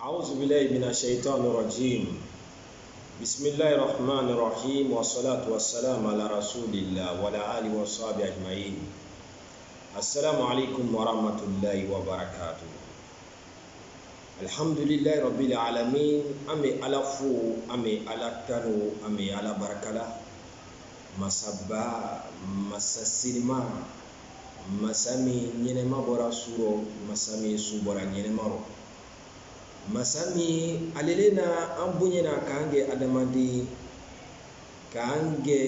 أعوذ بالله من الشيطان الرجيم. بسم الله الرحمن الرحيم والصلاة والسلام على رسول الله وعلى آله وصحبه أجمعين. السلام عليكم ورحمة الله وبركاته. الحمد لله رب العالمين. أمي على فو أمي على تنو أمي على بركة مسبا مسسلما مسامي نينما برا سورو مسامي سوبرا نينمارو masami alelena ambunyena kange adamadi kange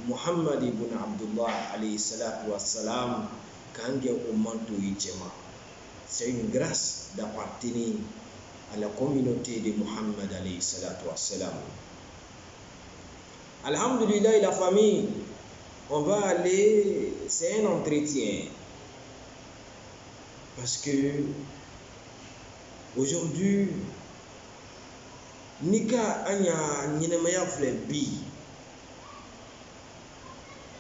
Muhammad ibn Abdullah alayhi salatu wassalam kange ummanto yijema. C'est une grâce d'appartenir à la communauté de Muhammad alayhi salatu wassalam. Alhamdulillah, la famille, on va aller, c'est un entretien parce que aujourd'hui, nika anya nyinemaya fle bi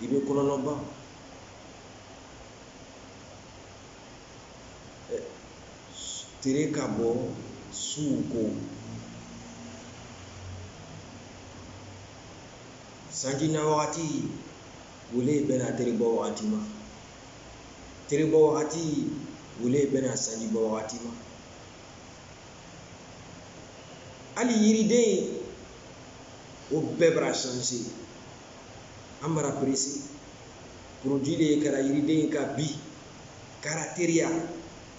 ibe konono ba tere kabo suko sanjina wakati wule bena tere bo wakati ma tere bo wakati wule bena sanji bo wakati ma ali yiriden o bɛɛ bɛra changer an bara presi produit de kɛra yiriden ka bi kɛra teriya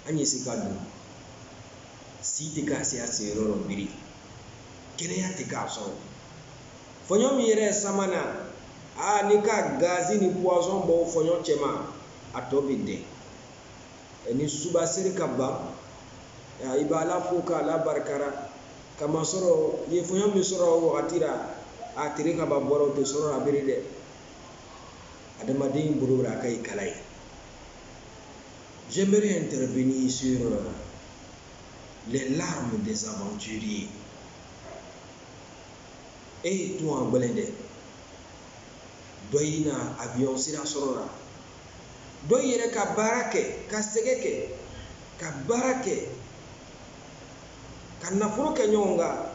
an ye se ka dun si tɛ k'a se a seyɔrɔ la biri kɛnɛya tɛ k'a sɔrɔ fɔɲɔ min yɛrɛ samana ni ka gazi ni poison bɔ fɔɲɔ cɛma a tɔ bɛ dɛn ni suba seri ka ban i b'a la fo k'a la barikara kama soro ye fonyo mi soro wakati la a tere ka ba boro te soro a beri de adamaden buru ra kai kalai. J'aimerais intervenir sur les larmes des aventuriers. Et toi en belende doina avion sira soro ra doyere ka barake ka segeke ka barake kana furo ke nyonga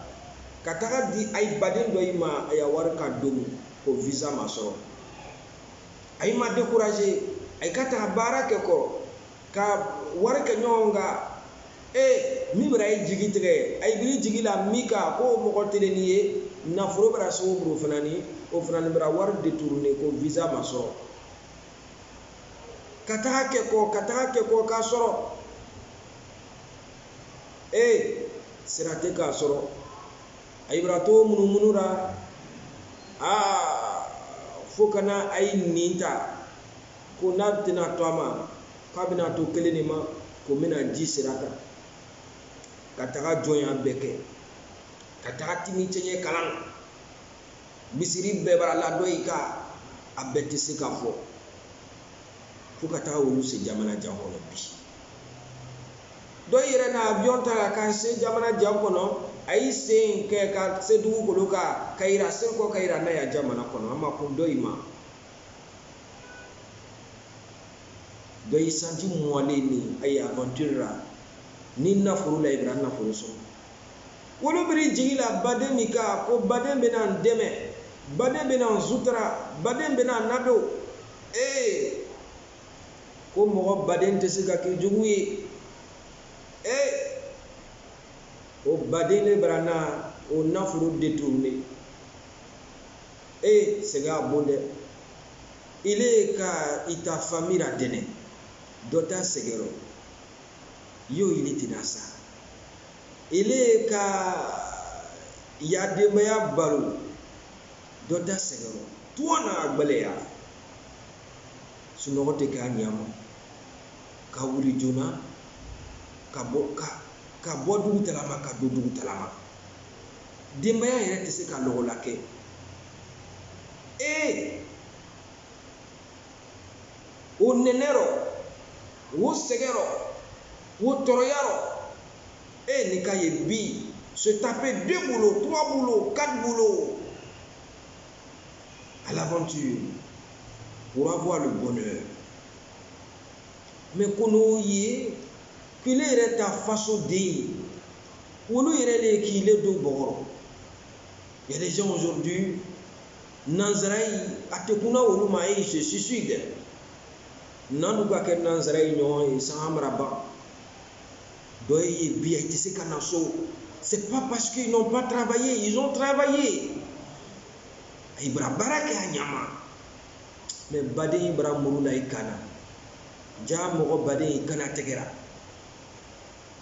kataka di ay baden do ima aya war ka dum ko visa masoro ay ma décourager ay kata barake ko ka war ke nyonga mi bra ay jigitege ay bri jigila mika ko mo ko teleniye na furo bra so bro fanani o fanani bra war détourner ko visa masoro kataka ke ko ka soro sirate ka soro aybrato munura fokana ay ninta ko nabtina toma kabina to kelenima ko mena ji sirata kataka joya beke kataka timi chenye kalan bisiri bebara la doika abeti sikafo fokata wulu se jamana jangono bi do yere na avion ta ka se jamana jankono ay se ke ka se du ko ka kaira se ko kaira na ya jamana kono ama ko do ima do isanti mwale ni ay aventure ni na furu la ibra na furu so wolo bri jigila bademi ka ko badembe na ndeme badembe na zutra badembe na nado ko mo badente se ka ke juguye o badene brana o nafuru détourné sega bonde ile ka ita famira dene dota segero yo ile tinasa ile ka ya demaya baru dota segero tuona agbeleya sunogote ka nyamo ka wuri jona ka bo dugu talama ka do dugu talama dembaya yɛrɛ tɛ se ka lɔgɔ la kɛ o nɛnɛrɔ o sɛgɛrɔ o tɔrɔyarɔ ni ka ye bi se taper 2 boulots 3 boulots 4 boulots à l'aventure pour avoir le bonheur mais kono ye kile yɛrɛ ta faso den Olu yere qui le do boro. Il y a des gens aujourd'hui, Nanzaraï, atekuna olu ma ils se suicident. Nanuka ke Nanzaraï nyon et sans amraba. Doye bien tissé kanaso. C'est pas parce qu'ils n'ont pas travaillé, ils ont travaillé. Ibra barake anyama. Mais bade ibra murula ikana. Ja mogo bade ikana tegera.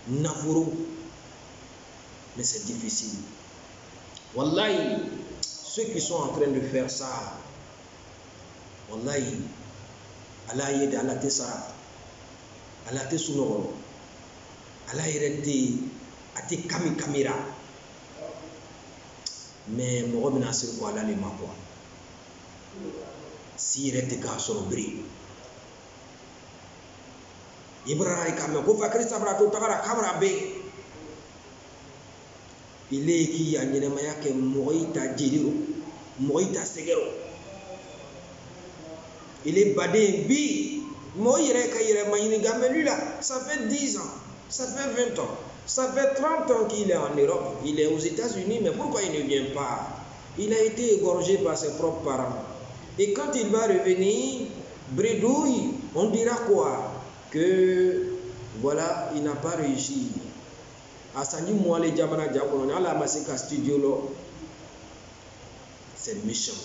Nafuru. Mais c'est difficile. Wallahi, ceux qui sont en train de faire ça, Wallahi, Allah yede Allah te sara. Allah te sunoro. Allah yede ate kami kamera. Mais mogo bina sir ko Allah le mako. Si yede ka soro bri. Ibrahim kam ko fakri sabra to takara kamera be. Il est qui a une maya que Moïta Djiro, Moïta Segero. Il est badé bi. Moïre Kayre Maïniga, mais lui là, ça fait 10 ans, ça fait 20 ans, ça fait 30 ans qu'il est en Europe. Il est aux États-Unis, mais pourquoi il ne vient pas? Il a été égorgé par ses propres parents. Et quand il va revenir, bredouille, on dira quoi? Que voilà, il n'a pas réussi. Asani Mouale Jamana Diakono, ala masika studio lo. C'est méchant.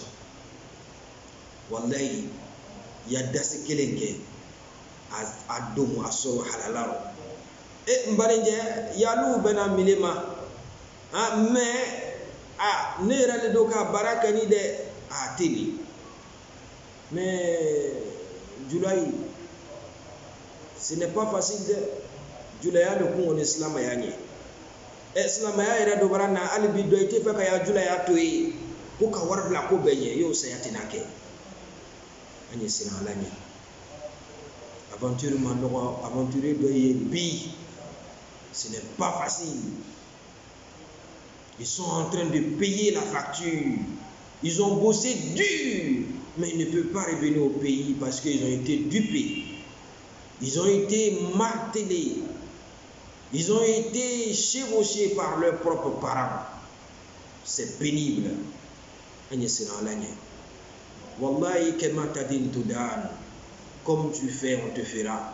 Wallahi, yadasi kelenge adomu asoro halalaro. E mbarenje yalu bena milema. Ah mais ne rale doka baraka ni de teli. Mais Julai, ce n'est pas facile de Julai le coup en islam ayanye. Islam ya ira do barana alibi do ite fa ya jula ya toyi ko ka warbla ko benye yo sayatina ke ani sina lani aventure manogo aventure do bi ce n'est pas facile. Ils sont en train de payer la facture. Ils ont bossé dur, mais ils ne peuvent pas revenir au pays parce qu'ils ont été dupés. Ils ont été martelés. Ils ont été chevauchés par leurs propres parents. C'est pénible. Wallahi, comme tu fais, on te fera.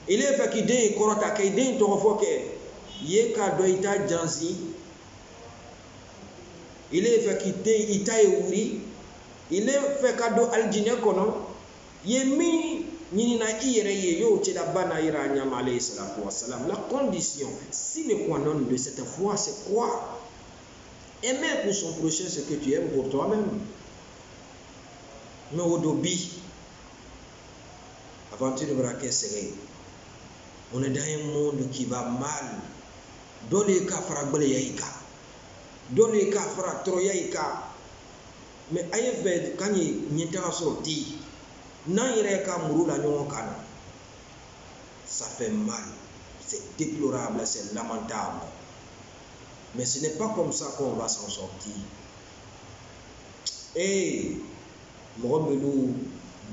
Il est fait qu'il est korota kaiden torofoke yeka doita jansi. Il est fait qu'il ita euri. Il est fait kado aljine kono yemi. La condition, si le quanon de cette foi, c'est quoi? Aimer pour son prochain ce que tu aimes pour toi-même. Mais au dobi, aventure de braquer serré. On est dans un monde qui va mal. Dans les cas fragble yaïka. Dans les cas fractro yaïka. Mais aïe, quand il n'y a pas sorti. Ça fait mal, c'est déplorable, c'est lamentable. Mais ce n'est pas comme ça qu'on va s'en sortir. Et Morobelou,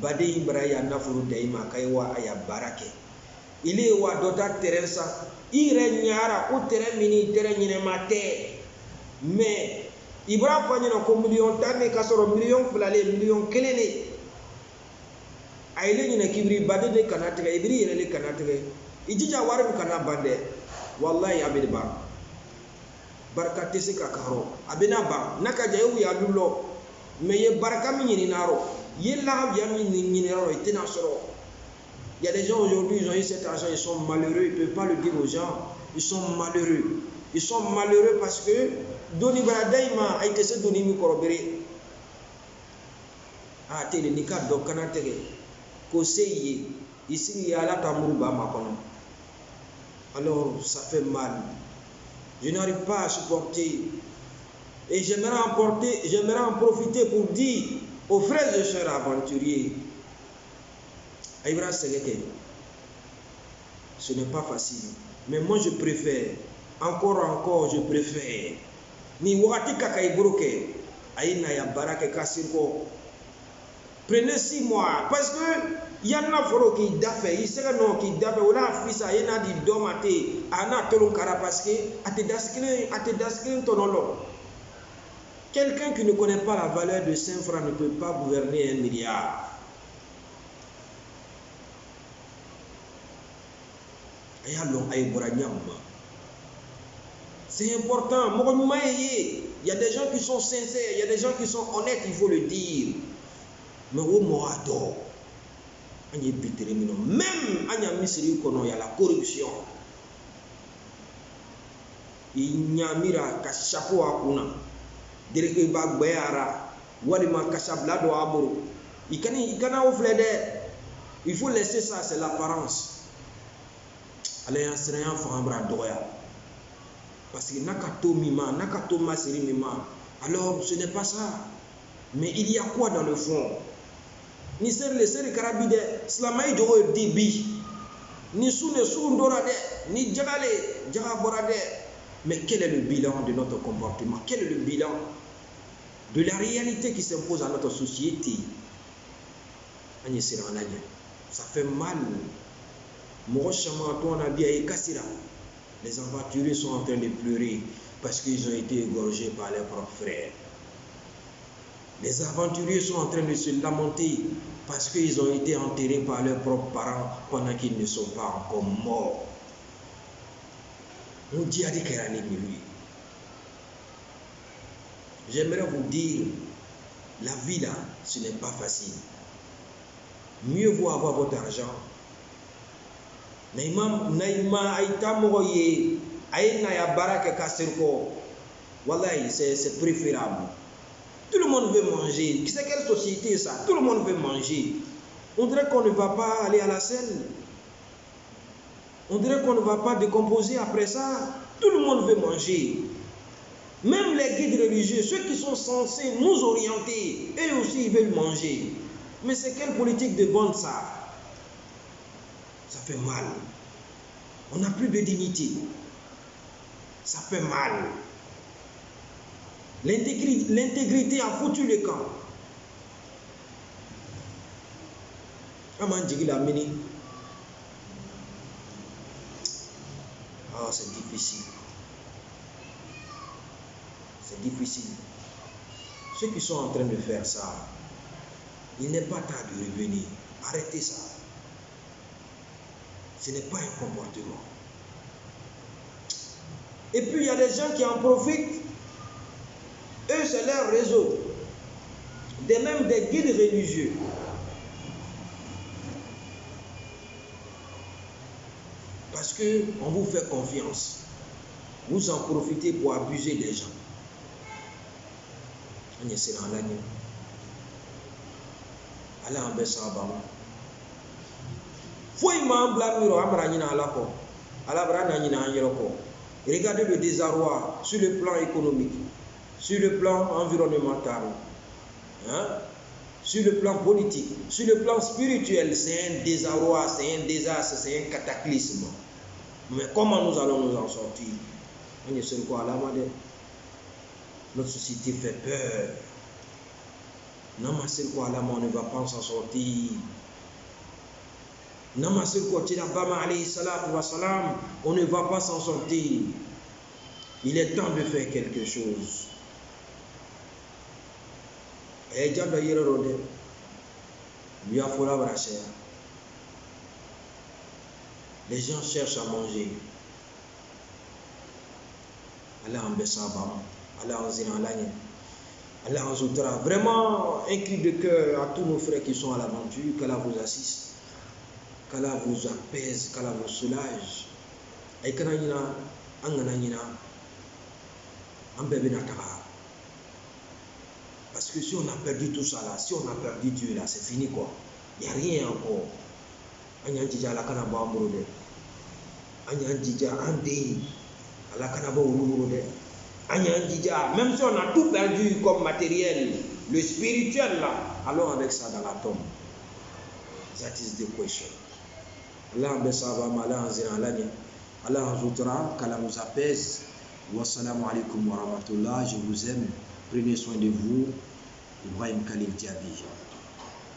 Bade Ibrahim Nafuru Daima Kaiwa Aya Barake. Il est wa dota Teresa, il regnara ou termini terminate. Mais Ibrahim Fanino comme million tane kasoro million flale million kelele. Aile ni kibri bade de kanatega ibri yele kanatega ijija waru kana bande wallahi abede ba barka tese ka karo abena ba naka jayu ya lulo meye barka mi ni naro yella ya mi ni naro itena soro. Il y a des gens aujourd'hui ils ont eu cet argent, ils sont malheureux, ils peuvent pas le dire aux gens, ils sont malheureux. Ils sont malheureux parce que doni baradaima a été ce doni mi korobere tele nika do kanatega ici il y a la tamouba makono. Alors ça fait mal. Je n'arrive pas à supporter. Et j'aimerais en profiter pour dire aux frères et sœurs aventuriers, Aïbra Segeke, ce n'est pas facile. Mais moi je préfère, encore je préfère. Ni wakati kakaibroke, aïna ya barake kasirko. Prenez 6 mois parce que yanna foro ki dafe isega no ki dafe wala fisa yena di domate ana tolon kara parce que ate daskine tonolo. Quelqu'un qui ne connaît pas la valeur de 5 francs ne peut pas gouverner 1 milliard. C'est important. Il y a des gens qui sont sincères, il y a des gens qui sont honnêtes, il faut le dire. Mais au Moado, même à Misri, il y a la corruption. Il y a mira chapeau à kuna. Direke bagbayara walima kashablado aboro. Il faut laisser ça, c'est l'apparence. Alliance rien fambra doya. Parce que nakato mima, nakato masiri mima. Alors ce n'est pas ça. Mais il y a quoi dans le fond? Ni ser le ser karabide, slamay jogo dibi. Ni sune ndorade, ni jagale, jagaborade. Mais quel est le bilan de notre comportement? Quel est le bilan de la réalité qui s'impose à notre société? Ça fait mal. Les aventuriers sont en train de pleurer parce qu'ils ont été égorgés par leurs propres frères. Les aventuriers sont en train de se lamenter parce qu'ils ont été enterrés par leurs propres parents pendant qu'ils ne sont pas encore morts. J'aimerais vous dire, la vie là, ce n'est pas facile. Mieux vaut avoir votre argent. C'est préférable. Tout le monde veut manger. C'est quelle société ça? Tout le monde veut manger. On dirait qu'on ne va pas aller à la selle. On dirait qu'on ne va pas décomposer après ça. Tout le monde veut manger. Même les guides religieux, ceux qui sont censés nous orienter, eux aussi ils veulent manger. Mais c'est quelle politique de bonne ça? Ça fait mal. On n'a plus de dignité. Ça fait mal. L'intégrité a foutu le camp. Ah, c'est difficile. C'est difficile. Ceux qui sont en train de faire ça, il n'est pas temps de revenir. Arrêtez ça. Ce n'est pas un comportement. Et puis il y a des gens qui en profitent. Eux, c'est leur réseau. Même des guides religieux. Parce qu'on vous fait confiance. Vous en profitez pour abuser des gens. Regardez le désarroi sur le plan économique, sur le plan environnemental, hein? Sur le plan politique, sur le plan spirituel. C'est un désarroi, c'est un désastre, c'est un cataclysme. Mais comment nous allons nous en sortir? Notre société fait peur. On ne va pas s'en sortir. On ne va pas s'en sortir. Il est temps de faire quelque chose. Les gens cherchent à manger. Allah en Bessaba, Allah en Zinalanya, Allah en Zoutra. Vraiment un cri de cœur à tous nos frères qui sont à l'aventure. Qu'Allah vous assiste, qu'Allah vous apaise, qu'Allah vous soulage. Et qu'Ananina, Angananina, Ambebinatara. Parce que si on a perdu tout ça là, si on a perdu Dieu là, c'est fini quoi. Il n'y a rien encore. Anyanjija la kanaba amurode. Anyanjija ande la kanaba ururode. Anyanjija, même si on a tout perdu comme matériel, le spirituel là, allons avec ça dans la tombe. That is the question. Allah besaba mala anziralani. Allah ajoutera qu'Allah nous apaise. Wassalamu alaikum wa rahmatullah. Je vous aime. Prenez soin de vous. Ibrahim Khalil Diaby.